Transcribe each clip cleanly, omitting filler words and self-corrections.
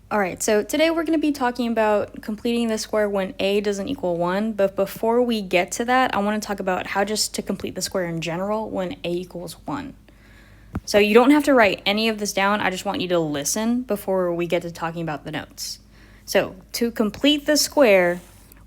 All right, so today we're going to be talking about completing the square when a doesn't equal 1, but before we get to that, I want to talk about how just to complete the square in general when a equals 1. So you don't have to write any of this down, I just want you to listen before we get to talking about the notes. So to complete the square,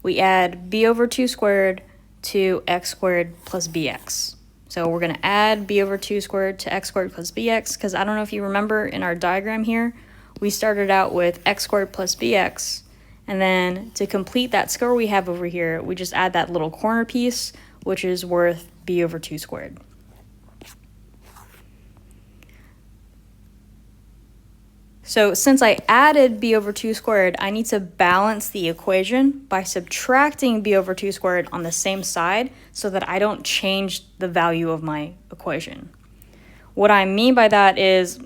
we add b over 2 squared to x squared plus bx. So we're going to add b over 2 squared to x squared plus bx, because I don't know if you remember in our diagram here, we started out with x squared plus bx, and then to complete that square we have over here, we just add that little corner piece, which is worth b over 2 squared. So since I added b over 2 squared, I need to balance the equation by subtracting b over 2 squared on the same side so that I don't change the value of my equation. What I mean by that is,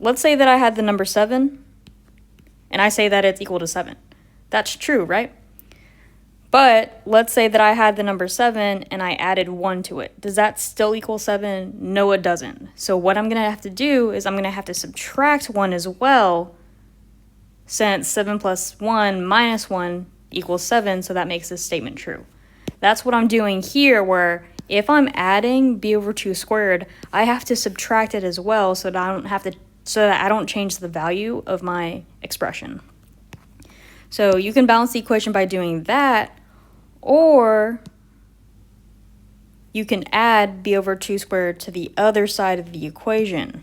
let's say that I had the number 7, and I say that it's equal to 7. That's true, right? But let's say that I had the number 7 and I added 1 to it. Does that still equal 7? No, it doesn't. So what I'm going to have to do is I'm going to have to subtract 1 as well, since 7 plus 1 minus 1 equals 7, so that makes this statement true. That's what I'm doing here, where if I'm adding b over 2 squared, I have to subtract it as well so that I don't change the value of my expression. So you can balance the equation by doing that, or you can add b over 2 squared to the other side of the equation.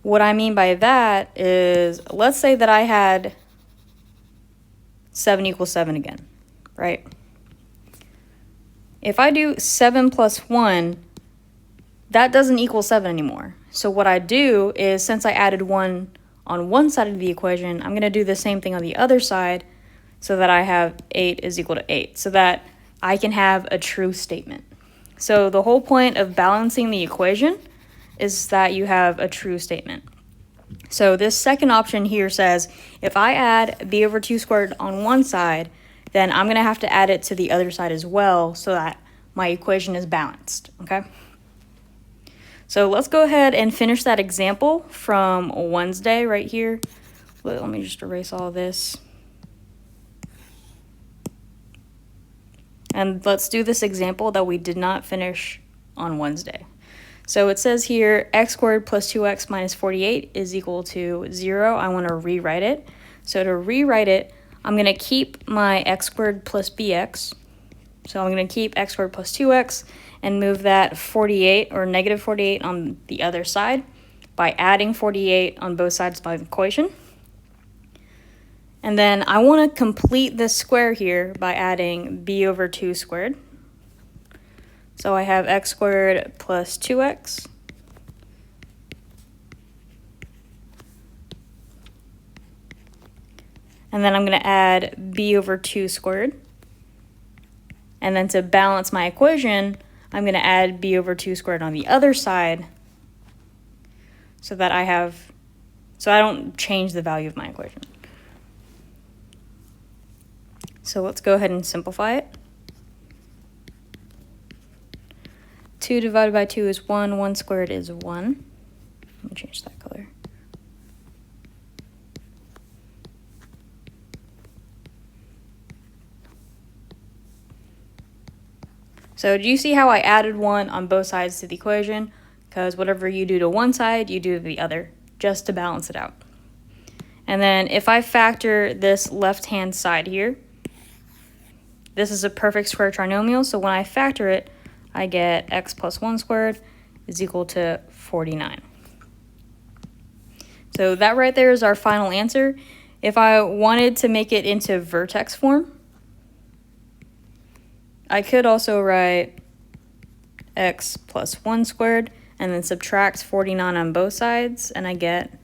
What I mean by that is, let's say that I had 7 equals 7 again, right? If I do 7 plus 1, that doesn't equal 7 anymore. So what I do is, since I added 1 on one side of the equation, I'm going to do the same thing on the other side so that I have 8 is equal to 8, so that I can have a true statement. So the whole point of balancing the equation is that you have a true statement. So this second option here says, if I add b over 2 squared on one side, then I'm going to have to add it to the other side as well so that my equation is balanced, okay? So let's go ahead and finish that example from Wednesday right here. Let me just erase all this. And let's do this example that we did not finish on Wednesday. So it says here, x squared plus 2x minus 48 is equal to 0. I want to rewrite it. So to rewrite it, I'm going to keep my x squared plus bx. So I'm going to keep x squared plus 2x and move that 48 or negative 48 on the other side by adding 48 on both sides of my equation. And then I want to complete this square here by adding b over 2 squared. So I have x squared plus 2x. And then I'm going to add b over 2 squared. And then to balance my equation, I'm going to add b over 2 squared on the other side so that I don't change the value of my equation. So let's go ahead and simplify it. 2 divided by 2 is 1, 1 squared is 1. Let me change that color. So do you see how I added 1 on both sides to the equation? Because whatever you do to one side, you do to the other, just to balance it out. And then if I factor this left-hand side here, this is a perfect square trinomial, so when I factor it, I get x plus 1 squared is equal to 49. So that right there is our final answer. If I wanted to make it into vertex form, I could also write x plus 1 squared and then subtract 49 on both sides, and I get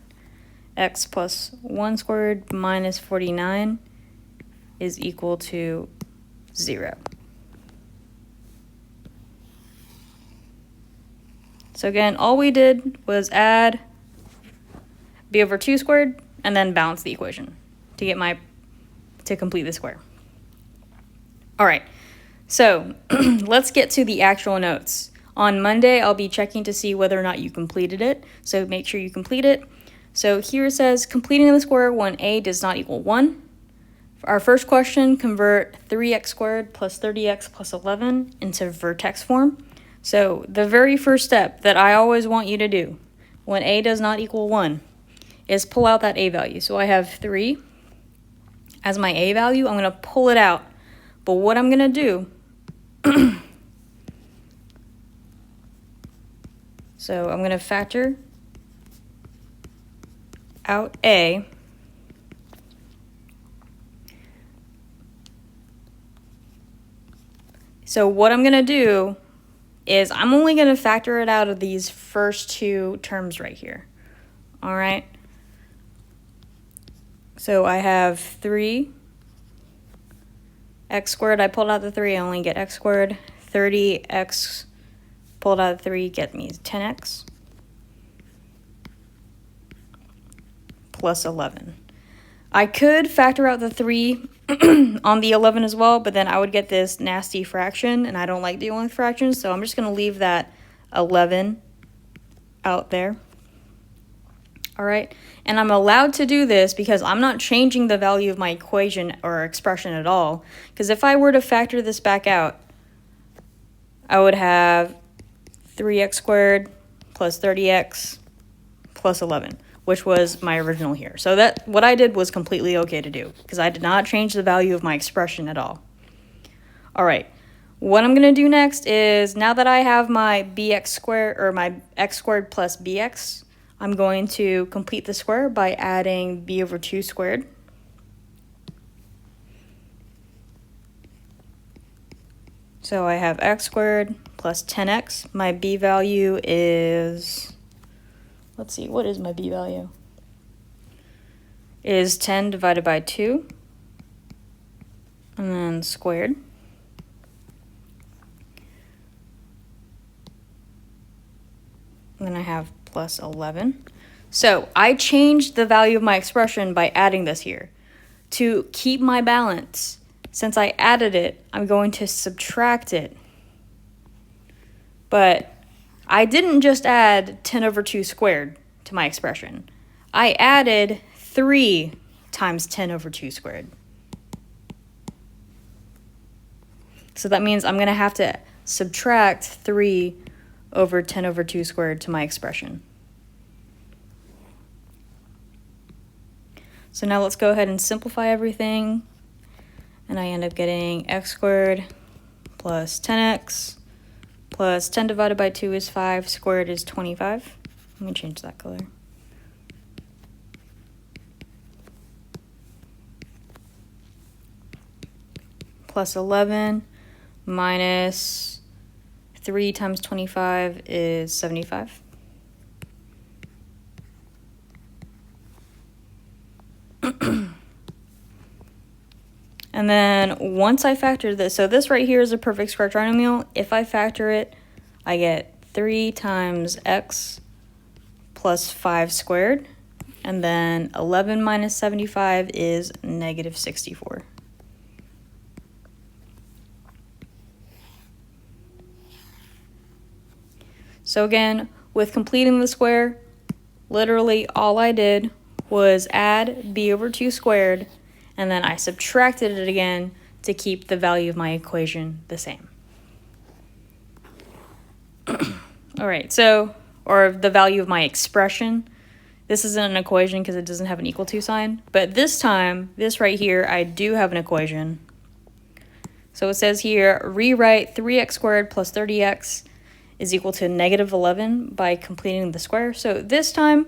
x plus 1 squared minus 49 is equal to 0. So again, all we did was add b over 2 squared and then balance the equation to complete the square. All right. So let's get to the actual notes. On Monday, I'll be checking to see whether or not you completed it, so make sure you complete it. So here it says, completing the square when a does not equal 1. For our first question, convert 3x squared plus 30x plus 11 into vertex form. So the very first step that I always want you to do when a does not equal 1 is pull out that a value. So I have 3 as my a value. I'm going to pull it out. But what I'm going to do, so I'm going to factor out a. So what I'm going to do is I'm only going to factor it out of these first two terms right here. All right. So I have 3 x squared. I pulled out the 3. I only get x squared. 30x pulled out the 3 get me 10x plus 11. I could factor out the 3 on the 11 as well, but then I would get this nasty fraction, and I don't like dealing with fractions, so I'm just going to leave that 11 out there. All right, and I'm allowed to do this because I'm not changing the value of my equation or expression at all, because if I were to factor this back out, I would have 3x squared plus 30x plus 11, which was my original here. So that what I did was completely okay to do because I did not change the value of my expression at all. All right, what I'm going to do next is, now that I have my bx squared, or my x squared plus bx, I'm going to complete the square by adding b over 2 squared. So I have x squared plus 10x. My b value is, let's see, what is my b value? Is 10 divided by 2, and then squared. And then I have plus 11. So I changed the value of my expression by adding this here. To keep my balance, since I added it, I'm going to subtract it. But I didn't just add 10 over 2 squared to my expression. I added 3 times 10 over 2 squared. So that means I'm going to have to subtract 3 over 10 over 2 squared to my expression. So now let's go ahead and simplify everything. And I end up getting x squared plus 10x plus 10 divided by 2 is 5, squared is 25. Let me change that color. Plus 11 minus 3 times 25 is 75. And then once I factor this, so this right here is a perfect square trinomial. If I factor it, I get 3 times x plus 5 squared. And then 11 minus 75 is negative 64. So again, with completing the square, literally all I did was add b over 2 squared, and then I subtracted it again to keep the value of my equation the same. All right, so, or the value of my expression. This isn't an equation because it doesn't have an equal to sign, but this time, this right here, I do have an equation. So it says here, rewrite 3x squared plus 30x is equal to negative 11 by completing the square. So this time,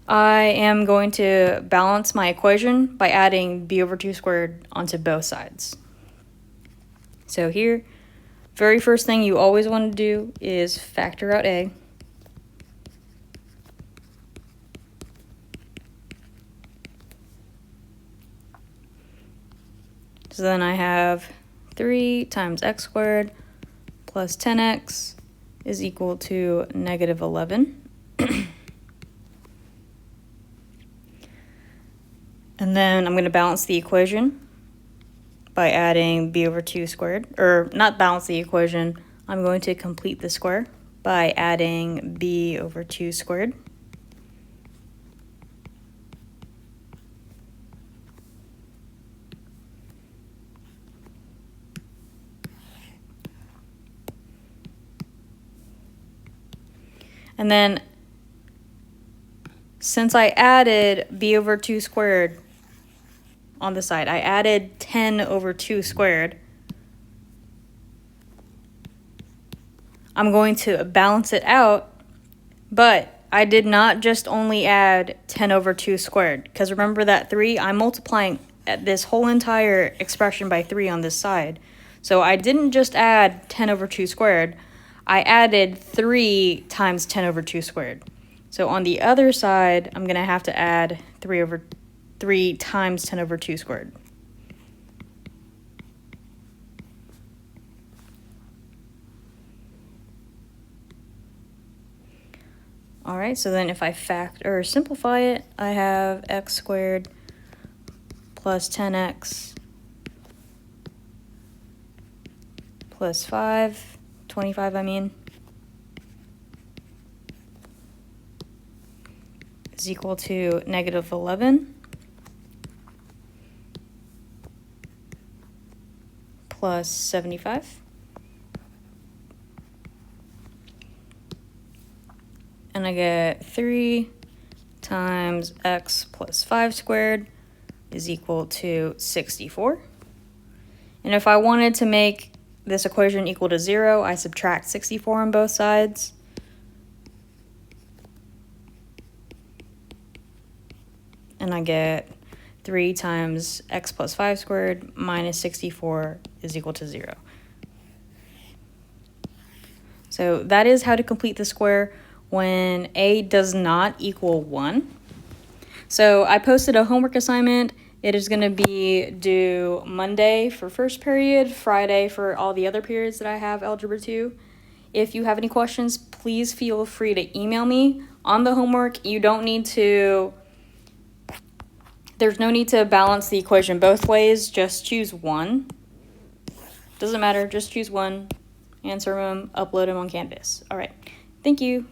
I am going to balance my equation by adding b over 2 squared onto both sides. So here, very first thing you always want to do is factor out a. So then I have 3 times x squared plus 10x is equal to negative 11. And then I'm going to balance the equation by adding b over 2 squared. Or not balance the equation, I'm going to complete the square by adding b over 2 squared. And then since I added b over 2 squared on the side, I added 10 over 2 squared. I'm going to balance it out, but I did not just only add 10 over 2 squared, because remember that 3, I'm multiplying this whole entire expression by 3 on this side. So I didn't just add 10 over 2 squared, I added 3 times 10 over 2 squared. So on the other side, I'm going to have to add 3 times 10 over 2 squared. All right, so then if I simplify it, I have x squared plus 10x plus 25 I mean, is equal to negative 11 plus 75. And I get 3 times x plus 5 squared is equal to 64. And if I wanted to make this equation equal to 0, I subtract 64 on both sides. And I get 3 times x plus 5 squared minus 64 is equal to 0. So that is how to complete the square when a does not equal 1. So I posted a homework assignment. It is going to be due Monday for first period, Friday for all the other periods that I have Algebra 2. If you have any questions, please feel free to email me. On the homework, there's no need to balance the equation both ways, just choose one. Doesn't matter, just choose one, answer them, upload them on Canvas. All right, thank you.